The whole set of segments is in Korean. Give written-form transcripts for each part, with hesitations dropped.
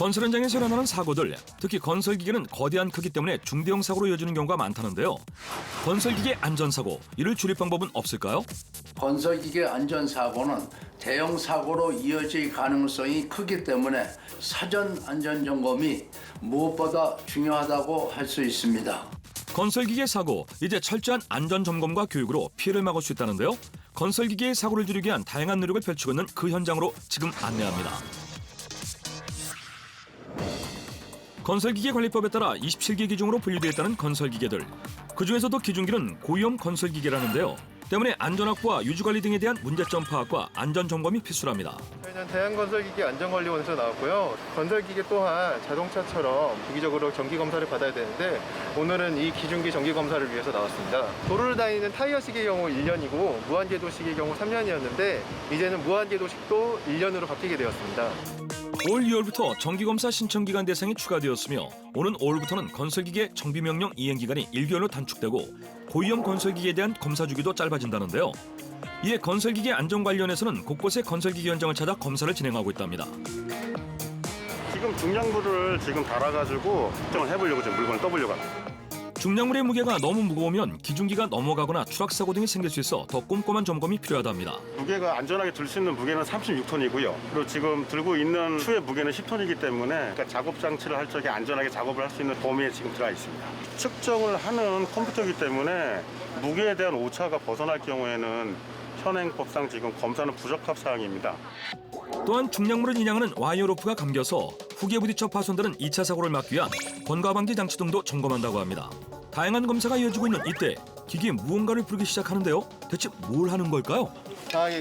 건설 현장에서 일어나는 사고들, 특히 건설기계는 거대한 크기 때문에 중대형 사고로 이어지는 경우가 많다는데요. 건설기계 안전사고, 이를 줄일 방법은 없을까요? 건설기계 안전사고는 대형 사고로 이어질 가능성이 크기 때문에 사전 안전점검이 무엇보다 중요하다고 할 수 있습니다. 건설기계 사고, 이제 철저한 안전점검과 교육으로 피해를 막을 수 있다는데요. 건설기계의 사고를 줄이기 위한 다양한 노력을 펼치고 있는 그 현장으로 지금 안내합니다. 건설기계 관리법에 따라 27개 기종으로 분류되어 있다는 건설기계들. 그중에서도 기준기는 고위험 건설기계라는데요. 때문에 안전확보와 유지관리 등에 대한 문제점 파악과 안전점검이 필수랍니다. 저희는 대한건설기계 안전관리원에서 나왔고요. 건설기계 또한 자동차처럼 주기적으로 정기검사를 받아야 되는데 오늘은 이 기준기 정기검사를 위해서 나왔습니다. 도로를 다니는 타이어식의 경우 1년이고 무한궤도식의 경우 3년이었는데 이제는 무한궤도식도 1년으로 바뀌게 되었습니다. 올 2월부터 정기검사 신청기간 대상이 추가되었으며 오는 5월부터는 건설기계 정비명령 이행기간이 1개월로 단축되고 고위험 건설기계에 대한 검사 주기도 짧아진다는데요. 이에 건설기계 안전관리원에서는 곳곳에 건설기계 현장을 찾아 검사를 진행하고 있답니다. 지금 중량부를 지금 달아가지고 측정을 해보려고 지금 물건을 떠보려고 합니다. 중량물의 무게가 너무 무거우면 기준기가 넘어가거나 추락사고 등이 생길 수 있어 더 꼼꼼한 점검이 필요하답니다. 무게가 안전하게 들 수 있는 무게는 36톤이고요. 그리고 지금 들고 있는 추의 무게는 10톤이기 때문에 그러니까 작업 장치를 할 적에 안전하게 작업을 할 수 있는 범위에 지금 들어가 있습니다. 측정을 하는 컴퓨터이기 때문에 무게에 대한 오차가 벗어날 경우에는 현행법상 지금 검사는 부적합 사항입니다. 또한 중량물을 인양하는 와이어 로프가 감겨서 훅에 부딪혀 파손되는 2차 사고를 막기 위한 번가방지 장치 등도 점검한다고 합니다. 다양한 검사가 이어지고 있는 이때 기계에 무언가를 부르기 시작하는데요. 대체 뭘 하는 걸까요?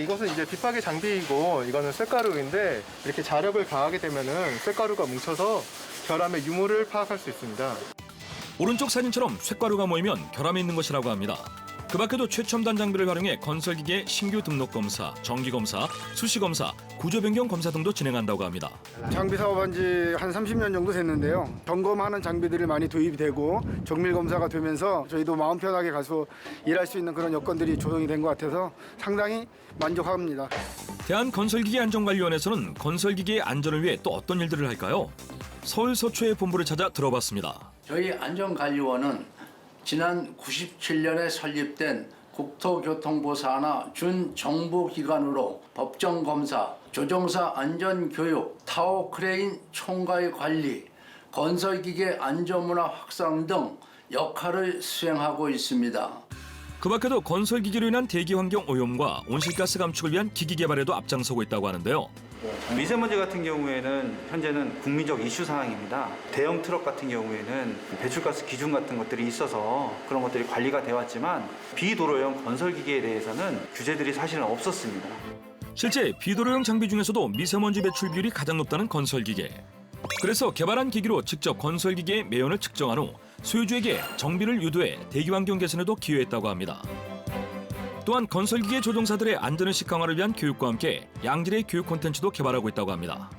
이것은 이제 빗박이 장비이고 이거는 쇳가루인데 이렇게 자력을 가하게 되면은 쇳가루가 뭉쳐서 결함의 유무를 파악할 수 있습니다. 오른쪽 사진처럼 쇳가루가 모이면 결함이 있는 것이라고 합니다. 그 밖에도 최첨단 장비를 활용해 건설기계 신규 등록 검사, 정기 검사, 수시 검사, 구조 변경 검사 등도 진행한다고 합니다. 장비 사업한 지 한 30년 정도 됐는데요. 점검하는 장비들이 많이 도입이 되고 정밀 검사가 되면서 저희도 마음 편하게 가서 일할 수 있는 그런 여건들이 조성이 된 것 같아서 상당히 만족합니다. 대한건설기계안전관리원에서는 건설기계의 안전을 위해 또 어떤 일들을 할까요? 서울 서초의 본부를 찾아 들어봤습니다. 저희 안전관리원은 지난 97년에 설립된 국토교통부 산하 준정부기관으로 법정검사, 조종사 안전교육, 타워크레인 총괄 관리, 건설기계 안전문화 확산 등 역할을 수행하고 있습니다. 그 밖에도 건설기계로 인한 대기환경 오염과 온실가스 감축을 위한 기기 개발에도 앞장서고 있다고 하는데요. 미세먼지 같은 경우에는 현재는 국민적 이슈 상황입니다. 대형 트럭 같은 경우에는 배출가스 기준 같은 것들이 있어서 그런 것들이 관리가 되어 왔지만 비도로형 건설기계에 대해서는 규제들이 사실은 없었습니다. 실제 비도로형 장비 중에서도 미세먼지 배출 비율이 가장 높다는 건설기계. 그래서 개발한 기기로 직접 건설기계의 매연을 측정한 후 소유주에게 정비를 유도해 대기환경 개선에도 기여했다고 합니다. 또한 건설기계 조종사들의 안전의식 강화를 위한 교육과 함께 양질의 교육 콘텐츠도 개발하고 있다고 합니다.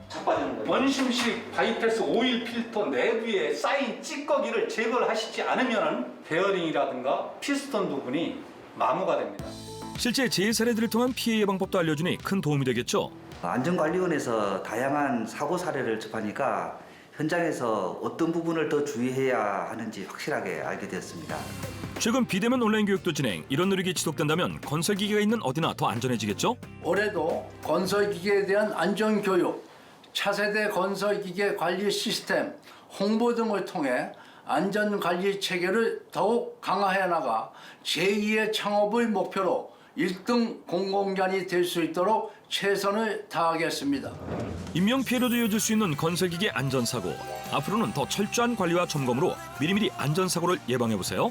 원심식 바이패스 오일 필터 내부에 쌓인 찌꺼기를 제거를 하시지 않으면 베어링이라든가 피스톤 부분이 마모가 됩니다. 실제 재해 사례들을 통한 피해 예방법도 알려주니 큰 도움이 되겠죠. 안전관리원에서 다양한 사고 사례를 접하니까 현장에서 어떤 부분을 더 주의해야 하는지 확실하게 알게 되었습니다. 최근 비대면 온라인 교육도 진행, 이런 노력이 지속된다면 건설기계가 있는 어디나 더 안전해지겠죠? 올해도 건설기계에 대한 안전교육, 차세대 건설기계 관리 시스템, 홍보 등을 통해 안전관리 체계를 더욱 강화해 나가 제2의 창업을 목표로 1등 공공기관이 될 수 있도록 최선을 다하겠습니다. 인명피해로도 이어질 수 있는 건설기계 안전사고. 앞으로는 더 철저한 관리와 점검으로 미리미리 안전사고를 예방해보세요.